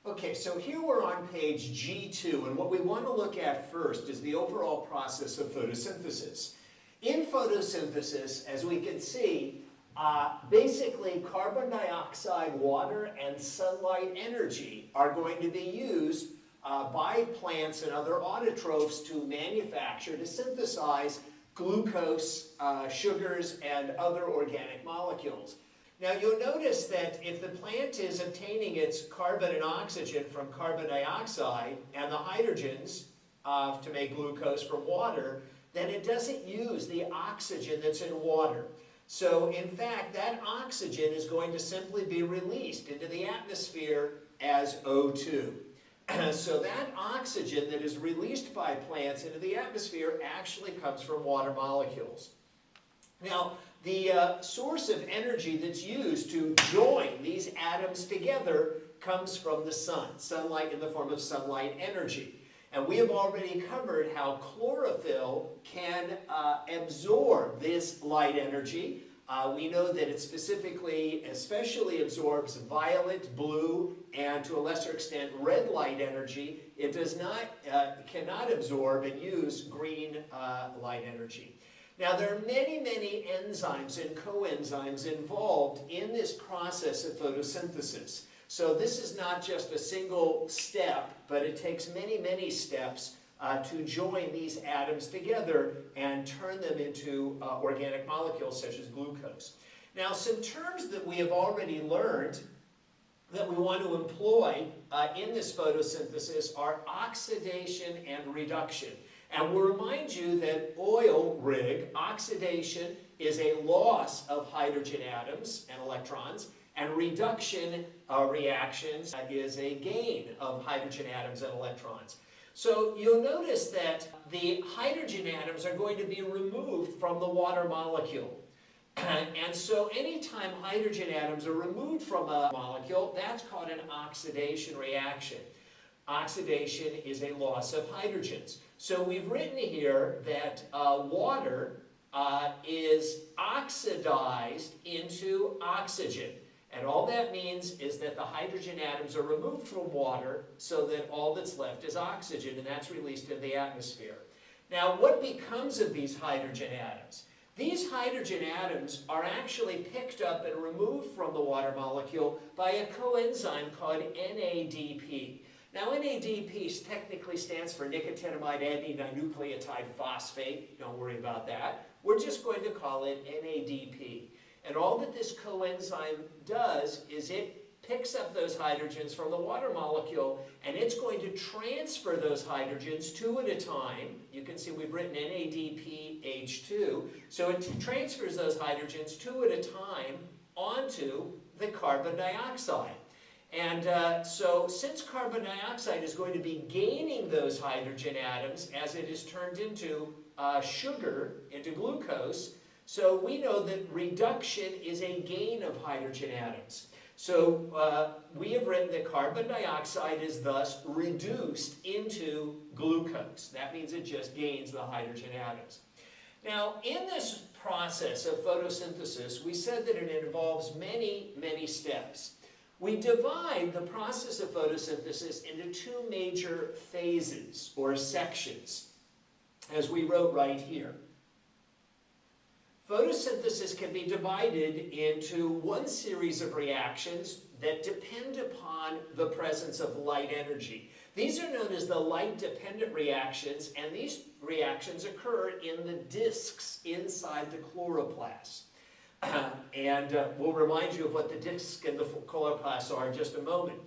Okay, so here we're on page G2, and what we want to look at first is the overall process of photosynthesis. In photosynthesis, as we can see, basically carbon dioxide, water, and sunlight energy are going to be used by plants and other autotrophs to manufacture, to synthesize glucose, sugars, and other organic molecules. Now you'll notice that if the plant is obtaining its carbon and oxygen from carbon dioxide and the hydrogens to make glucose from water, then it doesn't use the oxygen that's in water. So in fact, that oxygen is going to simply be released into the atmosphere as O2. So that oxygen that is released by plants into the atmosphere actually comes from water molecules. Now, the source of energy that's used to join these atoms together comes from the sun, sunlight in the form of sunlight energy. And we have already covered how chlorophyll can absorb this light energy. We know that it especially absorbs violet, blue, and to a lesser extent red light energy. It cannot absorb and use green light energy. Now there are many, many enzymes and coenzymes involved in this process of photosynthesis. So this is not just a single step, but it takes many, many steps to join these atoms together and turn them into organic molecules such as glucose. Now some terms that we have already learned that we want to employ in this photosynthesis are oxidation and reduction. And we'll remind you that oil rig, oxidation, is a loss of hydrogen atoms and electrons, and reduction reactions is a gain of hydrogen atoms and electrons. So you'll notice that the hydrogen atoms are going to be removed from the water molecule. And so anytime hydrogen atoms are removed from a molecule, that's called an oxidation reaction. Oxidation is a loss of hydrogens. So we've written here that water is oxidized into oxygen. And all that means is that the hydrogen atoms are removed from water so that all that's left is oxygen, and that's released in the atmosphere. Now, what becomes of these hydrogen atoms? These hydrogen atoms are actually picked up and removed from the water molecule by a coenzyme called NADP. Now, NADP technically stands for nicotinamide adenine dinucleotide phosphate. Don't worry about that. We're just going to call it NADP. And all that this coenzyme does is it picks up those hydrogens from the water molecule, and it's going to transfer those hydrogens two at a time. You can see we've written NADPH2. So it transfers those hydrogens two at a time onto the carbon dioxide. And so since carbon dioxide is going to be gaining those hydrogen atoms as it is turned into sugar, into glucose, so we know that reduction is a gain of hydrogen atoms. So we have written that carbon dioxide is thus reduced into glucose. That means it just gains the hydrogen atoms. Now, in this process of photosynthesis, we said that it involves many, many steps. We divide the process of photosynthesis into two major phases or sections, as we wrote right here. Photosynthesis can be divided into one series of reactions that depend upon the presence of light energy. These are known as the light-dependent reactions, and these reactions occur in the discs inside the chloroplast. We'll remind you of what the discs and the chloroplasts are in just a moment.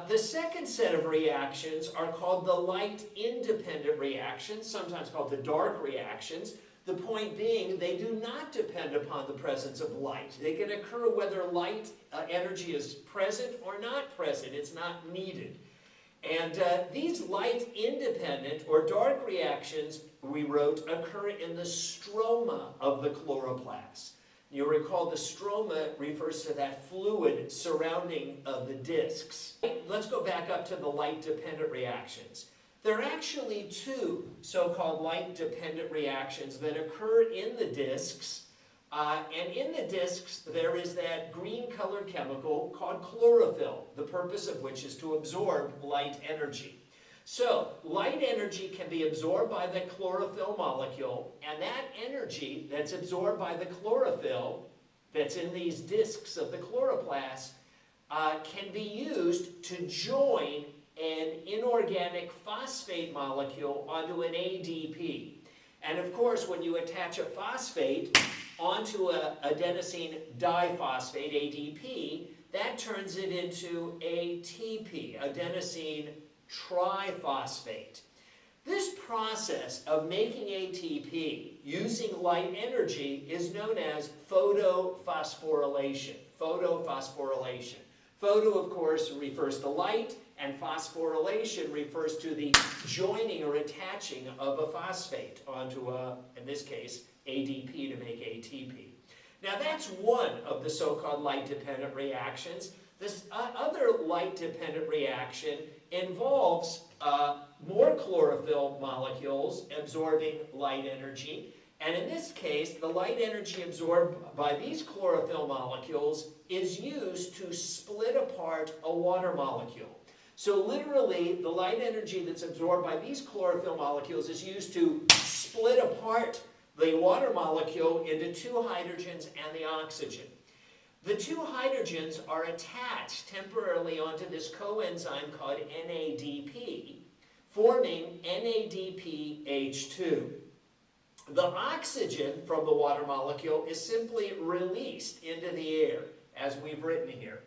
The second set of reactions are called the light-independent reactions, sometimes called the dark reactions. The point being, they do not depend upon the presence of light. They can occur whether light energy is present or not present. It's not needed. And these light-independent or dark reactions, we wrote, occur in the stroma of the chloroplast. You'll recall the stroma refers to that fluid surrounding the discs. Let's go back up to the light-dependent reactions. There are actually two so-called light-dependent reactions that occur in the discs And in the discs, there is that green-colored chemical called chlorophyll, the purpose of which is to absorb light energy. So, light energy can be absorbed by the chlorophyll molecule, and that energy that's absorbed by the chlorophyll that's in these discs of the chloroplast can be used to join an inorganic phosphate molecule onto an ADP. And of course, when you attach a phosphate onto an adenosine diphosphate, ADP, that turns it into ATP, adenosine triphosphate. This process of making ATP using light energy is known as photophosphorylation. Photophosphorylation. Photo, of course, refers to light, and phosphorylation refers to the joining or attaching of a phosphate onto in this case, ADP to make ATP. Now that's one of the so-called light-dependent reactions. This other light-dependent reaction involves more chlorophyll molecules absorbing light energy. And in this case, the light energy absorbed by these chlorophyll molecules is used to split apart a water molecule. So literally, the light energy that's absorbed by these chlorophyll molecules is used to split apart the water molecule into two hydrogens and the oxygen. The two hydrogens are attached temporarily onto this coenzyme called NADP, forming NADPH2. The oxygen from the water molecule is simply released into the air, as we've written here.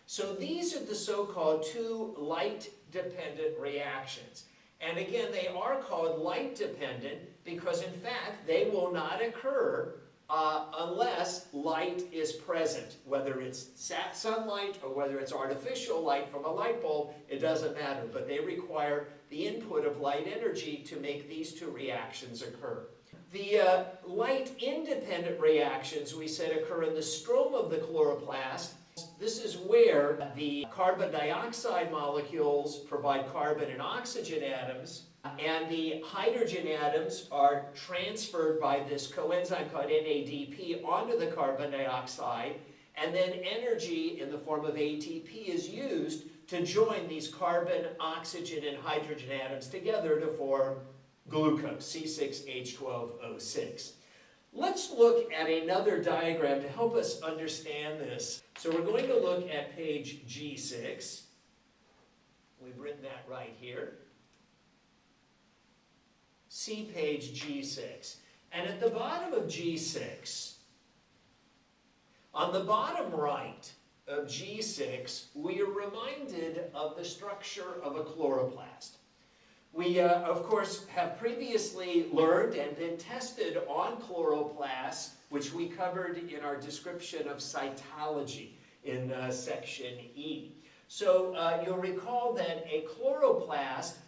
So these are the so-called two light-dependent reactions. And again, they are called light-dependent because, in fact, they will not occur unless light is present. Whether it's sunlight or whether it's artificial light from a light bulb, it doesn't matter. But they require the input of light energy to make these two reactions occur. The light-independent reactions, we said, occur in the stroma of the chloroplast. This is where the carbon dioxide molecules provide carbon and oxygen atoms, and the hydrogen atoms are transferred by this coenzyme called NADP onto the carbon dioxide, and then energy in the form of ATP is used to join these carbon, oxygen, and hydrogen atoms together to form glucose, C6H12O6. Let's look at another diagram to help us understand this. So we're going to look at page G6. We've written that right here. See page G6. And at the bottom of G6, on the bottom right of G6, we are reminded of the structure of a chloroplast. We, of course, have previously learned and been tested on chloroplasts, which we covered in our description of cytology in section E. So you'll recall that a chloroplast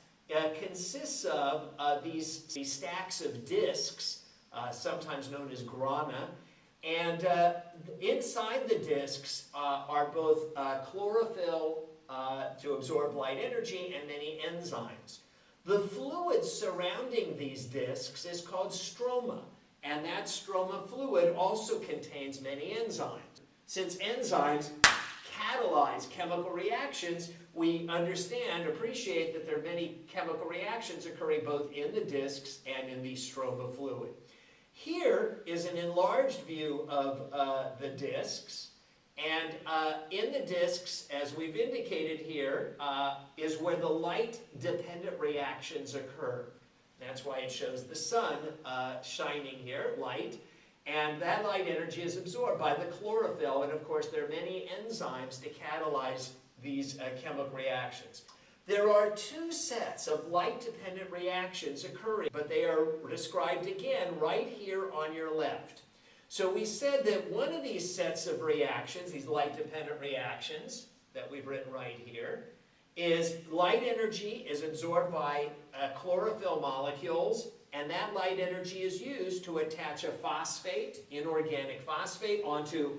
consists of these stacks of discs, sometimes known as grana, and inside the discs are both chlorophyll to absorb light energy and many enzymes. The fluid surrounding these discs is called stroma, and that stroma fluid also contains many enzymes. Since enzymes catalyze chemical reactions, we appreciate that there are many chemical reactions occurring both in the discs and in the stroma fluid. Here is an enlarged view of the discs. And in the discs, as we've indicated here, is where the light-dependent reactions occur. That's why it shows the sun shining here, light. And that light energy is absorbed by the chlorophyll. And of course, there are many enzymes to catalyze these chemical reactions. There are two sets of light-dependent reactions occurring, but they are described again right here on your left. So we said that one of these sets of reactions, these light-dependent reactions that we've written right here, is light energy is absorbed by chlorophyll molecules, and that light energy is used to attach a phosphate, inorganic phosphate, onto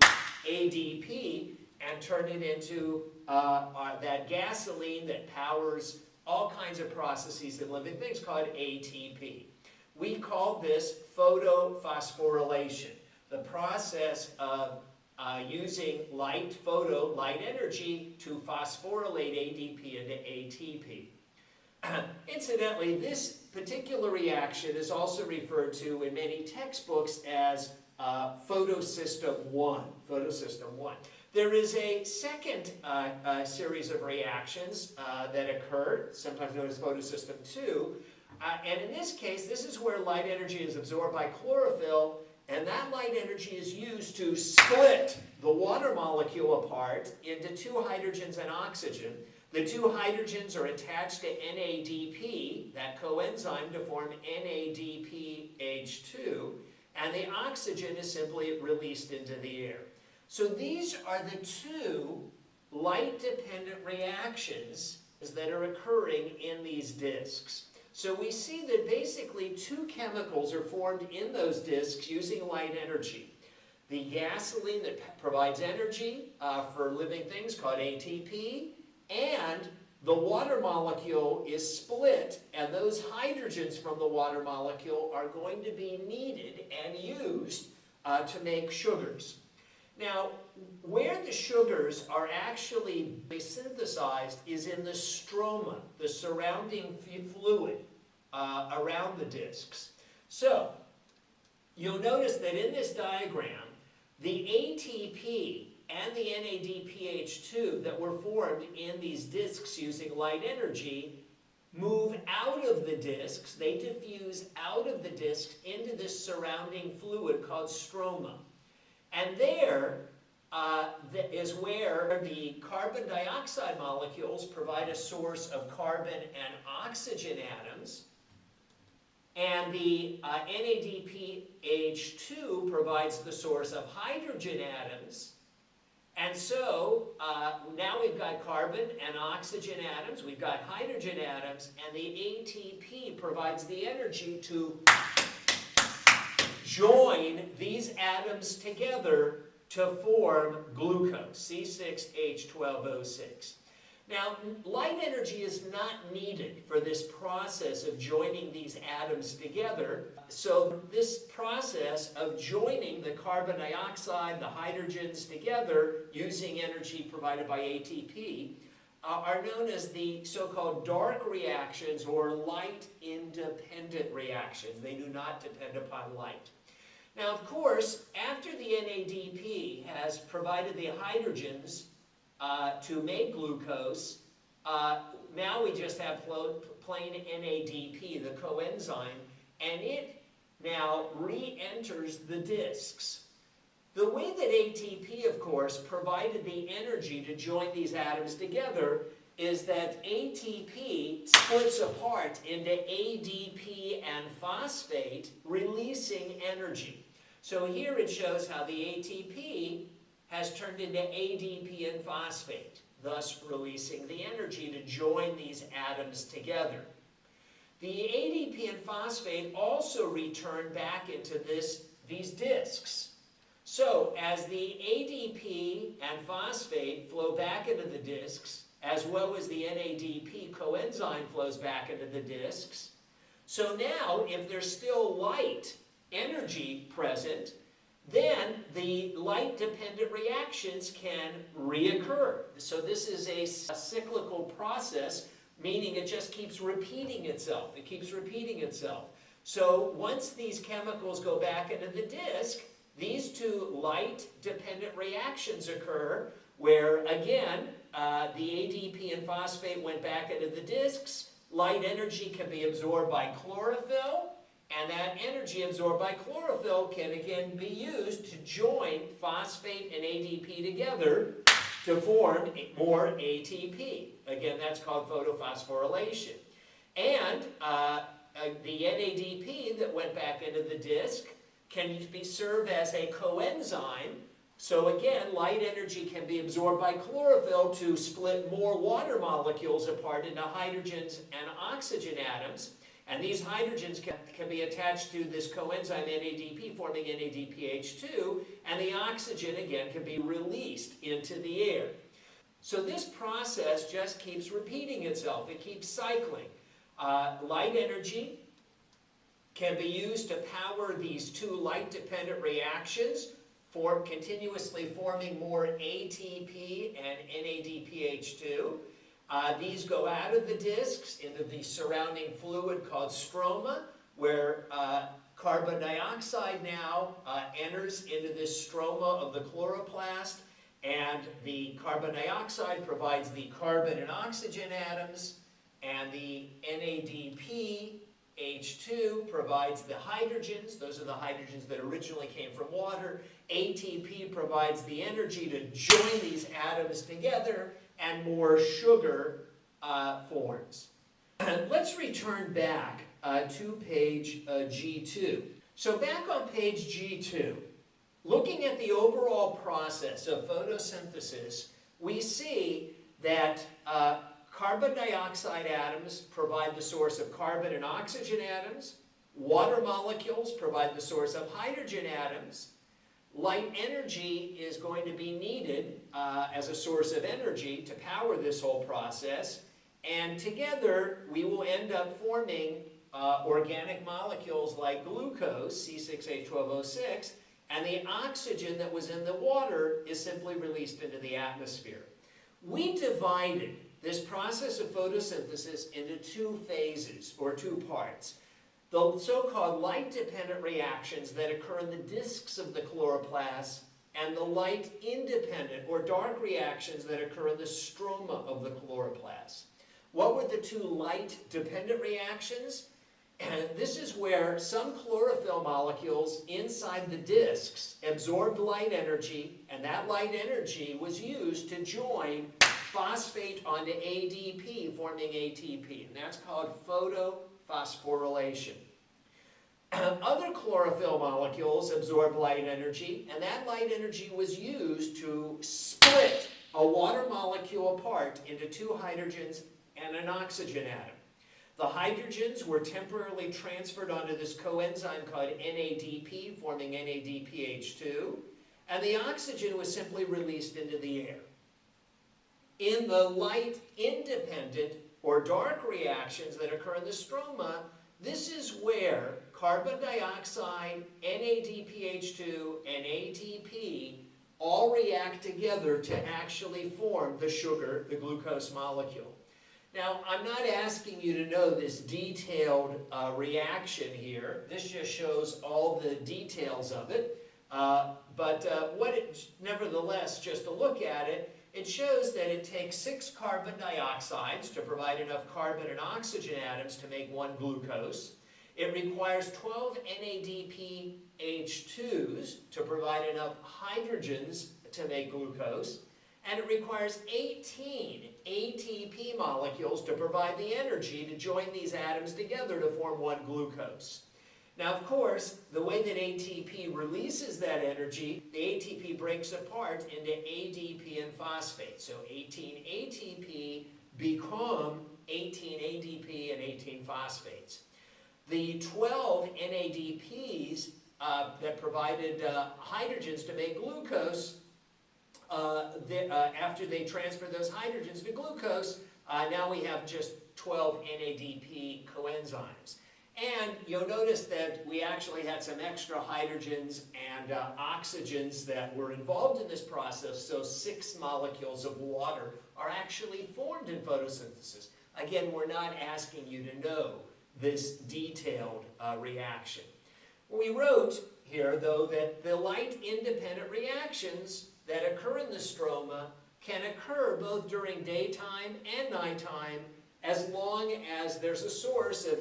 ADP and turn it into that gasoline that powers all kinds of processes in living things called ATP. We call this photophosphorylation. the process of using light energy to phosphorylate ADP into ATP. Incidentally, this particular reaction is also referred to in many textbooks as photosystem 1. Photosystem 1. There is a second series of reactions that occur, sometimes known as photosystem 2. And in this case, this is where light energy is absorbed by chlorophyll, and that light energy is used to split the water molecule apart into two hydrogens and oxygen. The two hydrogens are attached to NADP, that coenzyme, to form NADPH2, and the oxygen is simply released into the air. So these are the two light-dependent reactions that are occurring in these disks. So we see that basically two chemicals are formed in those disks using light energy. The gasoline that provides energy for living things, called ATP, and the water molecule is split, and those hydrogens from the water molecule are going to be needed and used to make sugars. Now, where the sugars are actually synthesized is in the stroma, the surrounding fluid around the disks. So, you'll notice that in this diagram, the ATP and the NADPH2 that were formed in these disks using light energy move out of the disks, they diffuse out of the disks into this surrounding fluid called stroma. And there is where the carbon dioxide molecules provide a source of carbon and oxygen atoms, and the NADPH2 provides the source of hydrogen atoms. And so now we've got carbon and oxygen atoms, we've got hydrogen atoms, and the ATP provides the energy to join these atoms together to form glucose, C6H12O6. Now, light energy is not needed for this process of joining these atoms together. So this process of joining the carbon dioxide, the hydrogens together using energy provided by ATP are known as the so-called dark reactions or light-independent reactions. They do not depend upon light. Now, of course, after the NADP has provided the hydrogens to make glucose, now we just have plain NADP, the coenzyme, and it now re-enters the disks. The way that ATP, of course, provided the energy to join these atoms together is that ATP splits apart into ADP and phosphate, releasing energy. So here it shows how the ATP has turned into ADP and phosphate, thus releasing the energy to join these atoms together. The ADP and phosphate also return back into these disks. So as the ADP and phosphate flow back into the disks, as well as the NADP coenzyme flows back into the disks, so now if there's still light energy present, then the light-dependent reactions can reoccur. So this is a cyclical process, meaning it just keeps repeating itself. It keeps repeating itself. So once these chemicals go back into the disk, these two light-dependent reactions occur where, again, the ADP and phosphate went back into the disks. Light energy can be absorbed by chlorophyll, and that energy absorbed by chlorophyll can again be used to join phosphate and ADP together to form more ATP. Again, that's called photophosphorylation. And the NADP that went back into the disk can be served as a coenzyme. So again, light energy can be absorbed by chlorophyll to split more water molecules apart into hydrogens and oxygen atoms. And these hydrogens can be attached to this coenzyme NADP, forming NADPH2, and the oxygen, again, can be released into the air. So this process just keeps repeating itself. It keeps cycling. Light energy can be used to power these two light-dependent reactions for continuously forming more ATP and NADPH2. These go out of the discs into the surrounding fluid called stroma, where carbon dioxide now enters into this stroma of the chloroplast, and the carbon dioxide provides the carbon and oxygen atoms, and the NADPH2 provides the hydrogens. Those are the hydrogens that originally came from water. ATP provides the energy to join these atoms together, and more sugar forms. Let's return back to page G2. So back on page G2, looking at the overall process of photosynthesis, we see that carbon dioxide atoms provide the source of carbon and oxygen atoms. Water molecules provide the source of hydrogen atoms. Light energy is going to be needed as a source of energy to power this whole process. And together, we will end up forming organic molecules like glucose, C6H12O6, and the oxygen that was in the water is simply released into the atmosphere. We divided this process of photosynthesis into two phases, or two parts. The so-called light-dependent reactions that occur in the disks of the chloroplast, and the light-independent, or dark reactions that occur in the stroma of the chloroplast. What were the two light-dependent reactions? And this is where some chlorophyll molecules inside the disks absorbed light energy, and that light energy was used to join phosphate onto ADP, forming ATP, and that's called photophosphorylation. Other chlorophyll molecules absorb light energy, and that light energy was used to split a water molecule apart into two hydrogens and an oxygen atom. The hydrogens were temporarily transferred onto this coenzyme called NADP, forming NADPH2, and the oxygen was simply released into the air. In the light-independent or dark reactions that occur in the stroma, this is where carbon dioxide, NADPH2, and ATP all react together to actually form the sugar, the glucose molecule. Now, I'm not asking you to know this detailed reaction here. This just shows all the details of it. Nevertheless, just to look at it, it shows that it takes 6 carbon dioxides to provide enough carbon and oxygen atoms to make 1 glucose. It requires 12 NADPH2s to provide enough hydrogens to make glucose. And it requires 18 ATP molecules to provide the energy to join these atoms together to form 1 glucose. Now, of course, the way that ATP releases that energy, the ATP breaks apart into ADP and phosphate. So 18 ATP become 18 ADP and 18 phosphates. The 12 NADPs that provided hydrogens to make glucose, after they transfer those hydrogens to glucose, now we have just 12 NADP coenzymes. And you'll notice that we actually had some extra hydrogens and oxygens that were involved in this process, so 6 molecules of water are actually formed in photosynthesis. Again, we're not asking you to know this detailed reaction. We wrote here, though, that the light-independent reactions that occur in the stroma can occur both during daytime and nighttime, as long as there's a source of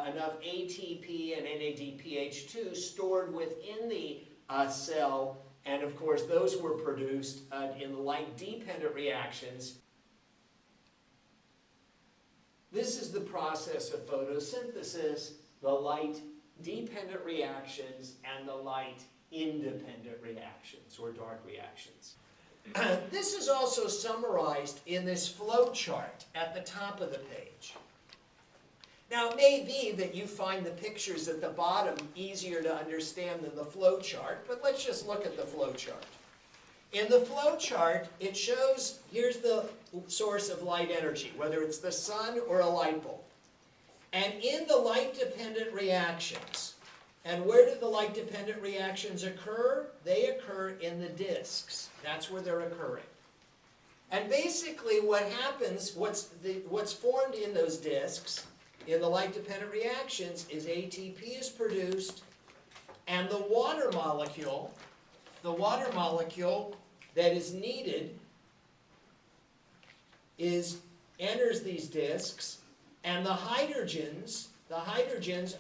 enough ATP and NADPH2 stored within the cell, and of course those were produced in the light-dependent reactions. This is the process of photosynthesis, the light-dependent reactions and the light-independent reactions, or dark reactions. This is also summarized in this flow chart at the top of the page. Now, it may be that you find the pictures at the bottom easier to understand than the flow chart, but let's just look at the flow chart. In the flow chart, it shows, here's the source of light energy, whether it's the sun or a light bulb. And in the light-dependent reactions, and where do the light-dependent reactions occur? They occur in the disks. That's where they're occurring. And basically what happens, what's formed in those disks, in the light-dependent reactions, is ATP is produced, and the water molecule that is needed enters these disks, and the hydrogens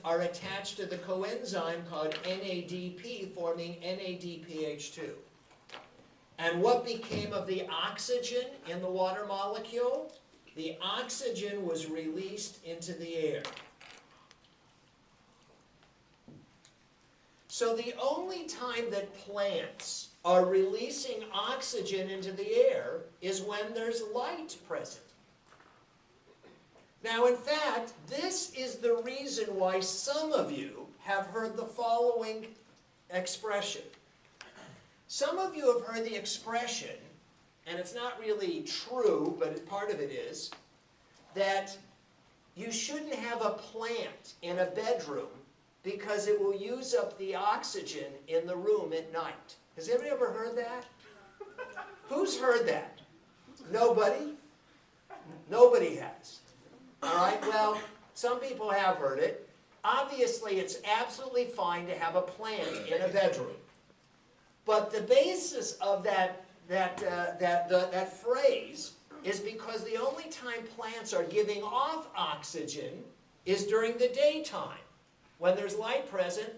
are attached to the coenzyme called NADP, forming NADPH2. And what became of the oxygen in the water molecule? The oxygen was released into the air. So the only time that plants are releasing oxygen into the air is when there's light present. Now, in fact, this is the reason why some of you have heard the following expression. Some of you have heard the expression, and it's not really true, but part of it is, that you shouldn't have a plant in a bedroom because it will use up the oxygen in the room at night. Has anybody ever heard that? Who's heard that? Nobody? Nobody has. All right, well, some people have heard it. Obviously, it's absolutely fine to have a plant in a bedroom. But the basis of that phrase is because the only time plants are giving off oxygen is during the daytime. When there's light present,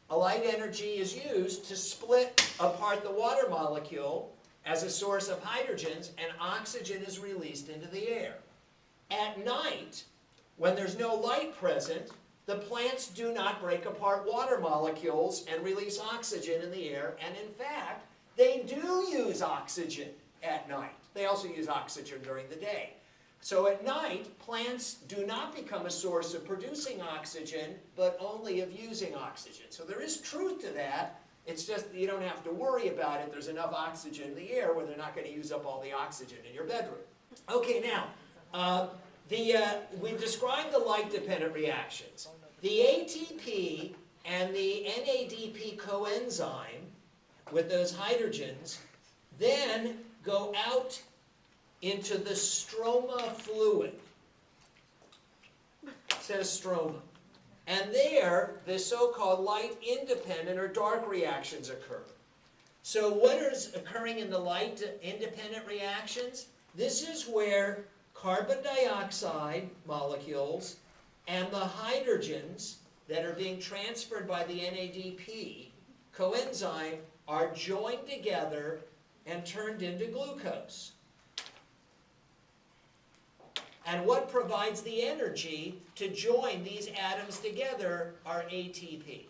a light energy is used to split apart the water molecule as a source of hydrogens, and oxygen is released into the air. At night, when there's no light present, the plants do not break apart water molecules and release oxygen in the air, and in fact, they do use oxygen at night. They also use oxygen during the day. So at night, plants do not become a source of producing oxygen, but only of using oxygen. So there is truth to that. It's just that you don't have to worry about it. There's enough oxygen in the air where they're not going to use up all the oxygen in your bedroom. Okay, now, we've described the light-dependent reactions. The ATP and the NADP coenzyme with those hydrogens then go out into the stroma fluid. It says stroma. And there, the so-called light-independent or dark reactions occur. So what is occurring in the light-independent reactions? This is where carbon dioxide molecules and the hydrogens that are being transferred by the NADP coenzyme are joined together and turned into glucose. And what provides the energy to join these atoms together are ATP.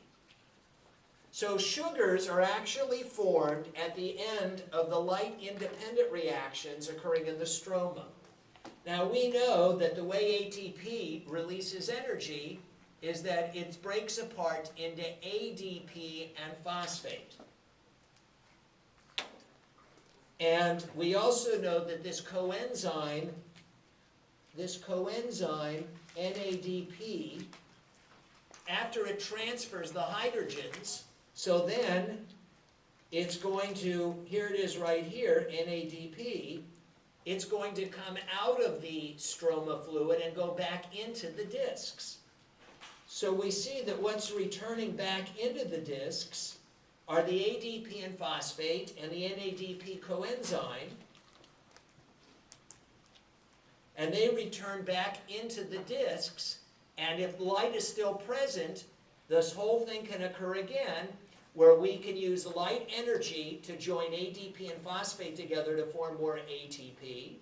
So sugars are actually formed at the end of the light-independent reactions occurring in the stroma. Now we know that the way ATP releases energy is that it breaks apart into ADP and phosphate. And we also know that this coenzyme NADP, after it transfers the hydrogens, so then it's going to, here it is right here, NADP, it's going to come out of the stroma fluid and go back into the disks. So we see that what's returning back into the disks are the ADP and phosphate and the NADP coenzyme, and they return back into the disks, and if light is still present, this whole thing can occur again, where we can use light energy to join ADP and phosphate together to form more ATP,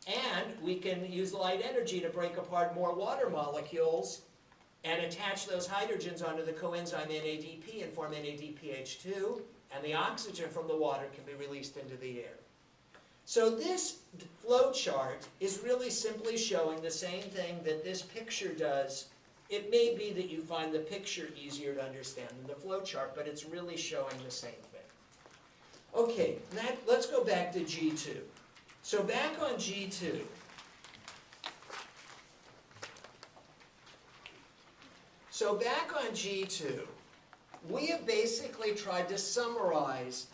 and we can use light energy to break apart more water molecules and attach those hydrogens onto the coenzyme NADP and form NADPH2, and the oxygen from the water can be released into the air. So this flow chart is really simply showing the same thing that this picture does. It may be that you find the picture easier to understand than the flow chart, but it's really showing the same thing. Okay, let's go back to G2. So back on G2, So back on G2, we have basically tried to summarize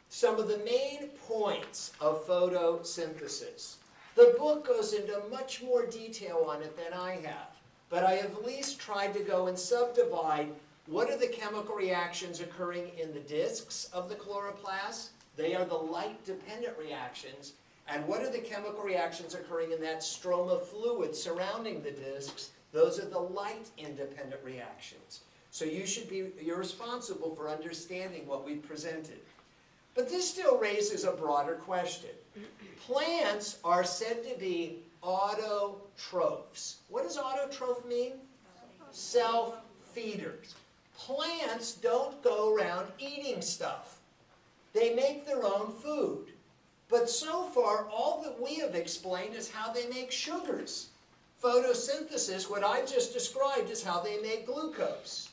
some of the main points of photosynthesis. The book goes into much more detail on it than I have, but I have at least tried to go and subdivide what are the chemical reactions occurring in the discs of the chloroplast. They are the light-dependent reactions. And what are the chemical reactions occurring in that stroma fluid surrounding the discs? Those are the light-independent reactions. So you're responsible for understanding what we've presented. But this still raises a broader question. Plants are said to be autotrophs. What does autotroph mean? Self-feeders. Plants don't go around eating stuff. They make their own food. But so far, all that we have explained is how they make sugars. Photosynthesis, what I just described, is how they make glucose.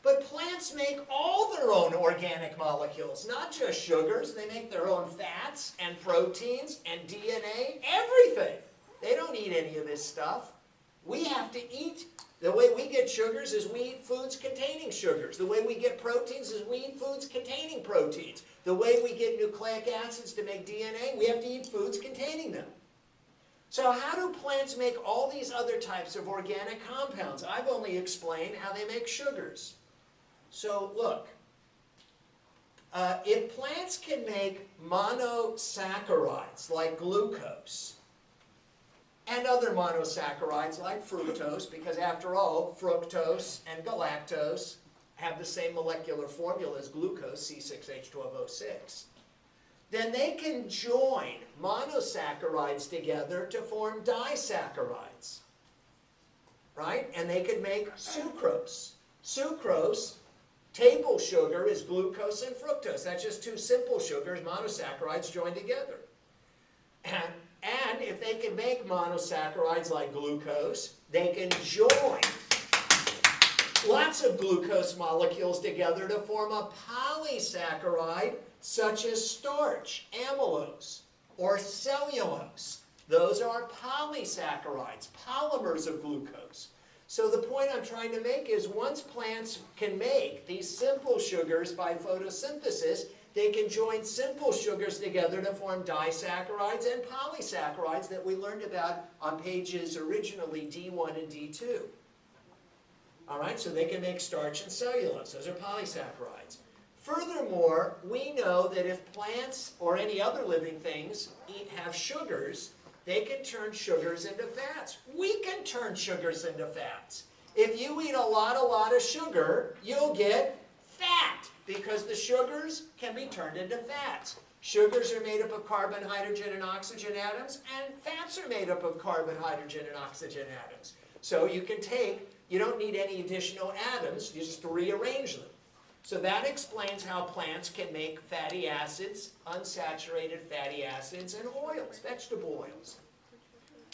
But plants make all their own organic molecules, not just sugars. They make their own fats and proteins and DNA, everything. They don't eat any of this stuff. We have to eat. The way we get sugars is we eat foods containing sugars. The way we get proteins is we eat foods containing proteins. The way we get nucleic acids to make DNA, we have to eat foods containing them. So how do plants make all these other types of organic compounds? I've only explained how they make sugars. So look, if plants can make monosaccharides like glucose, and other monosaccharides like fructose, because after all, fructose and galactose have the same molecular formula as glucose, C6H12O6, then they can join monosaccharides together to form disaccharides, right? And they could make sucrose. Sucrose, table sugar, is glucose and fructose. That's just two simple sugars, monosaccharides, joined together. And if they can make monosaccharides like glucose, they can join lots of glucose molecules together to form a polysaccharide such as starch, amylose, or cellulose. Those are polysaccharides, polymers of glucose. So the point I'm trying to make is once plants can make these simple sugars by photosynthesis, they can join simple sugars together to form disaccharides and polysaccharides that we learned about on pages originally D1 and D2. All right, so they can make starch and cellulose. Those are polysaccharides. Furthermore, we know that if plants or any other living things have sugars, they can turn sugars into fats. We can turn sugars into fats. If you eat a lot of sugar, you'll get fat because the sugars can be turned into fats. Sugars are made up of carbon, hydrogen, and oxygen atoms, and fats are made up of carbon, hydrogen, and oxygen atoms. So you don't need any additional atoms, you just rearrange them. So that explains how plants can make fatty acids, unsaturated fatty acids, and oils, vegetable oils.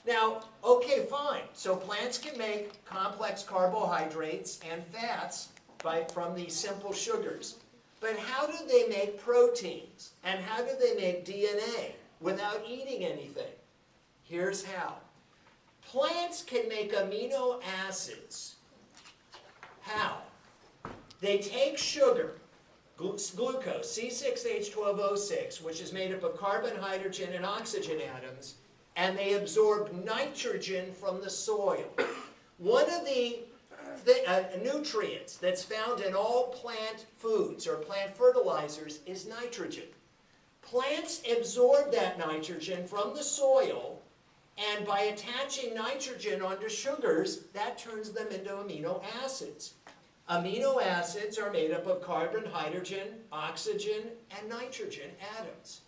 Now, okay, fine. So plants can make complex carbohydrates and fats from these simple sugars. But how do they make proteins? And how do they make DNA without eating anything? Here's how. Plants can make amino acids. How? They take sugar, glucose, C6H12O6, which is made up of carbon, hydrogen, and oxygen atoms, and they absorb nitrogen from the soil. One of the nutrients that's found in all plant foods or plant fertilizers is nitrogen. Plants absorb that nitrogen from the soil, and by attaching nitrogen onto sugars, that turns them into amino acids. Amino acids are made up of carbon, hydrogen, oxygen, and nitrogen atoms.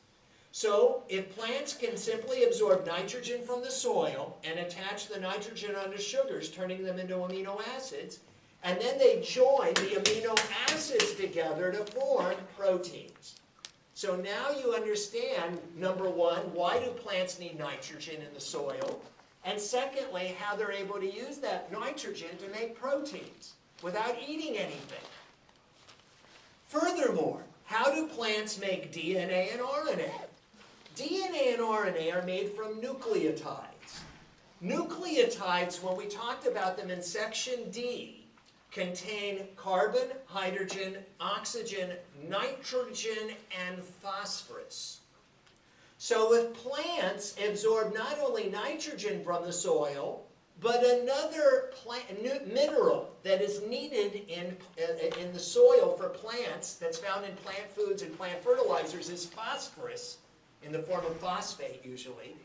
So if plants can simply absorb nitrogen from the soil and attach the nitrogen onto sugars, turning them into amino acids, and then they join the amino acids together to form proteins. So now you understand, number one, why do plants need nitrogen in the soil? And secondly, how they're able to use that nitrogen to make proteins without eating anything. Furthermore, how do plants make DNA and RNA? DNA and RNA are made from nucleotides. Nucleotides, when we talked about them in section D, contain carbon, hydrogen, oxygen, nitrogen, and phosphorus. So if plants absorb not only nitrogen from the soil, but another mineral that is needed in the soil for plants, that's found in plant foods and plant fertilizers, is phosphorus, in the form of phosphate usually.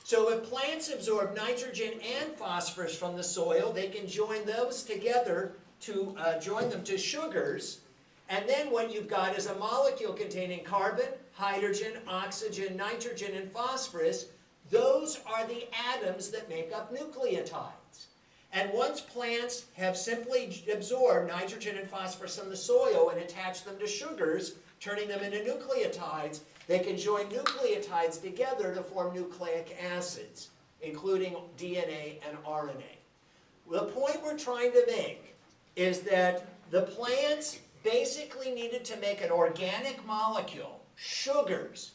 So if plants absorb nitrogen and phosphorus from the soil, they can join those together to join them to sugars. And then what you've got is a molecule containing carbon, hydrogen, oxygen, nitrogen, and phosphorus. Those are the atoms that make up nucleotides. And once plants have simply absorbed nitrogen and phosphorus from the soil and attached them to sugars, turning them into nucleotides, they can join nucleotides together to form nucleic acids, including DNA and RNA. The point we're trying to make is that the plants basically needed to make an organic molecule, sugars.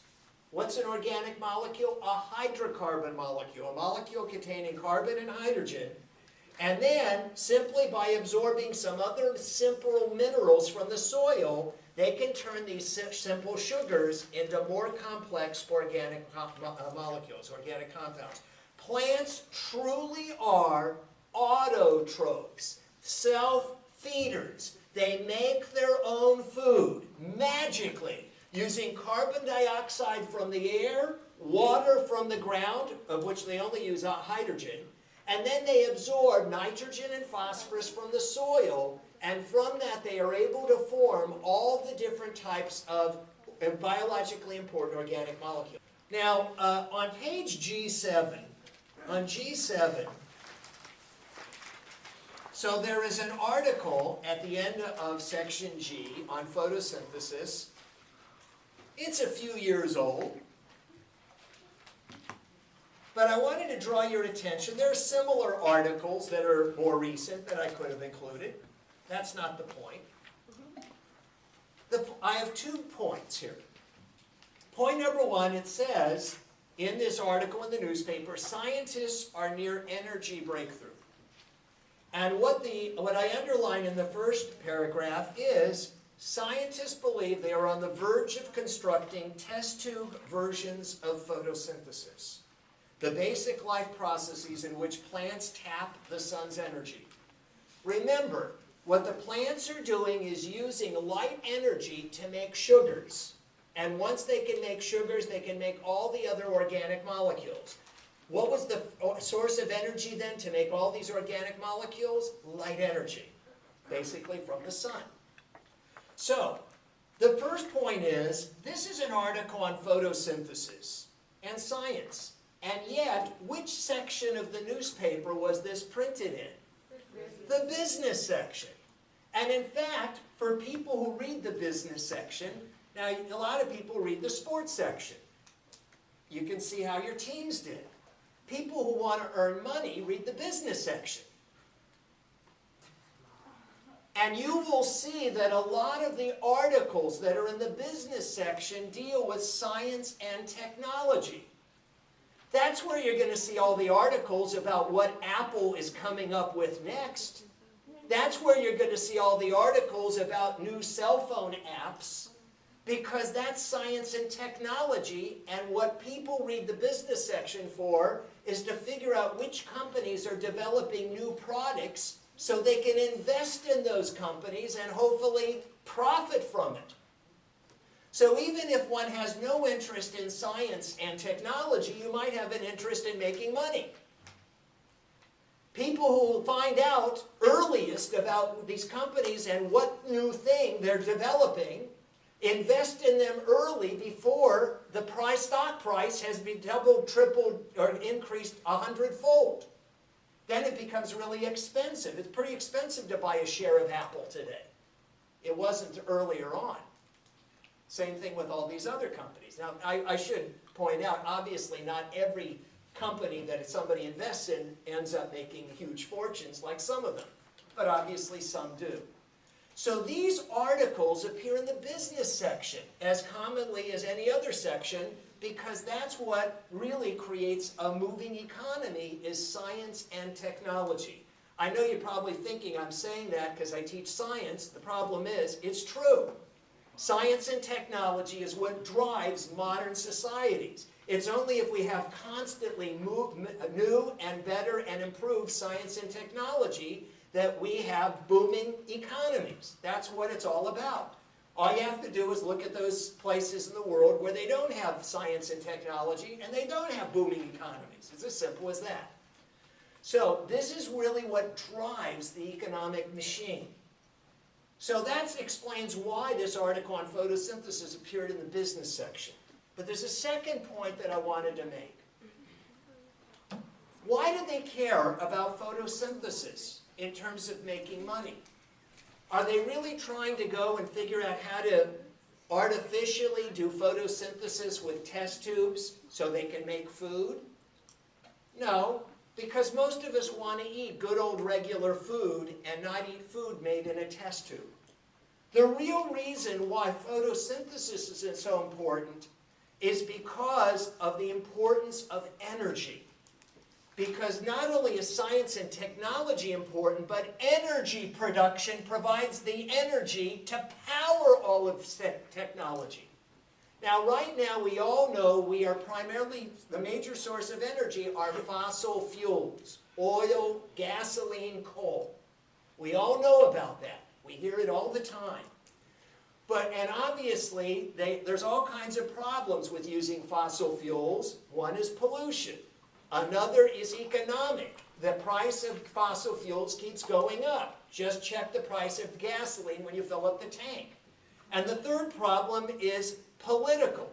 What's an organic molecule? A hydrocarbon molecule, a molecule containing carbon and hydrogen. And then, simply by absorbing some other simple minerals from the soil, they can turn these simple sugars into more complex organic molecules, organic compounds. Plants truly are autotrophs, self-feeders. They make their own food, magically, using carbon dioxide from the air, water from the ground, of which they only use hydrogen, and then they absorb nitrogen and phosphorus from the soil, and from that they are able to form all the different types of biologically important organic molecules. Now, on page G7, so there is an article at the end of section G on photosynthesis. It's a few years old, but I wanted to draw your attention. There are similar articles that are more recent that I could have included. That's not the point. I have 2 points here. Point number 1, it says in this article in the newspaper, scientists are near energy breakthrough. And what I underline in the first paragraph is, scientists believe they are on the verge of constructing test tube versions of photosynthesis, the basic life processes in which plants tap the sun's energy. Remember, what the plants are doing is using light energy to make sugars. And once they can make sugars, they can make all the other organic molecules. What was the source of energy then to make all these organic molecules? Light energy, basically from the sun. So, the first point is, this is an article on photosynthesis and science. And yet, which section of the newspaper was this printed in? The business section. And in fact, for people who read the business section, now a lot of people read the sports section. You can see how your teams did. People who want to earn money read the business section. And you will see that a lot of the articles that are in the business section deal with science and technology. That's where you're going to see all the articles about what Apple is coming up with next. That's where you're going to see all the articles about new cell phone apps, because that's science and technology, and what people read the business section for is to figure out which companies are developing new products so they can invest in those companies and hopefully profit from it. So even if one has no interest in science and technology, you might have an interest in making money. People who will find out earliest about these companies and what new thing they're developing, invest in them early before the stock price has been doubled, tripled, or increased 100-fold. Then it becomes really expensive. It's pretty expensive to buy a share of Apple today. It wasn't earlier on. Same thing with all these other companies. Now, I should point out, obviously not every company that somebody invests in ends up making huge fortunes like some of them, but obviously some do. So these articles appear in the business section as commonly as any other section, because that's what really creates a moving economy, is science and technology. I know you're probably thinking I'm saying that because I teach science. The problem is, it's true. Science and technology is what drives modern societies. It's only if we have constantly new and better and improved science and technology that we have booming economies. That's what it's all about. All you have to do is look at those places in the world where they don't have science and technology and they don't have booming economies. It's as simple as that. So this is really what drives the economic machine. So that explains why this article on photosynthesis appeared in the business section. But there's a second point that I wanted to make. Why do they care about photosynthesis in terms of making money? Are they really trying to go and figure out how to artificially do photosynthesis with test tubes so they can make food? No, because most of us want to eat good old regular food and not eat food made in a test tube. The real reason why photosynthesis is so important is because of the importance of energy. Because not only is science and technology important, but energy production provides the energy to power all of technology. Now, right now, we all know we are primarily, the major source of energy are fossil fuels, oil, gasoline, coal. We all know about that. We hear it all the time. And obviously, there's all kinds of problems with using fossil fuels. One is pollution. Another is economic. The price of fossil fuels keeps going up. Just check the price of gasoline when you fill up the tank. And the third problem is political.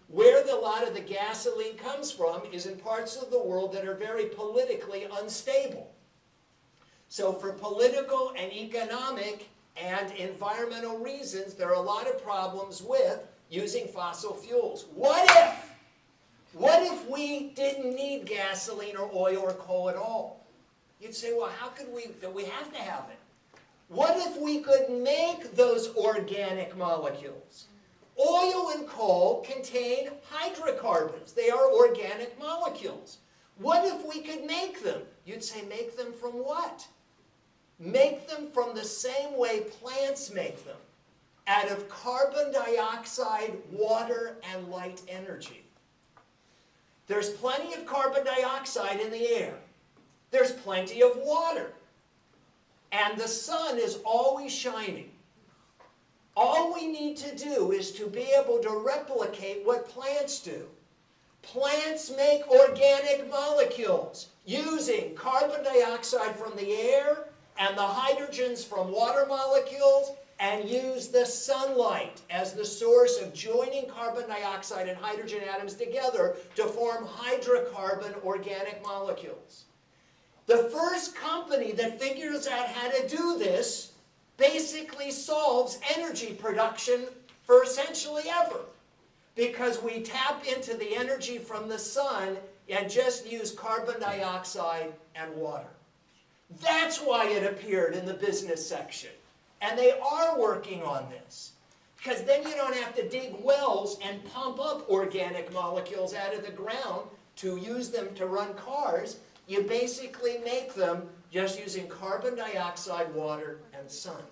Where a lot of the gasoline comes from is in parts of the world that are very politically unstable. So for political and economic and environmental reasons, there are a lot of problems with using fossil fuels. What if we didn't need gasoline or oil or coal at all? You'd say, well, how could we have to have it? What if we could make those organic molecules? Oil and coal contain hydrocarbons. They are organic molecules. What if we could make them? You'd say, make them from what? Make them from the same way plants make them, out of carbon dioxide, water, and light energy. There's plenty of carbon dioxide in the air. There's plenty of water. And the sun is always shining. All we need to do is to be able to replicate what plants do. Plants make organic molecules using carbon dioxide from the air and the hydrogens from water molecules, and use the sunlight as the source of joining carbon dioxide and hydrogen atoms together to form hydrocarbon organic molecules. The first company that figures out how to do this basically solves energy production for essentially ever, because we tap into the energy from the sun and just use carbon dioxide and water. That's why it appeared in the business section. And they are working on this. Because then you don't have to dig wells and pump up organic molecules out of the ground to use them to run cars. You basically make them just using carbon dioxide, water, and sun.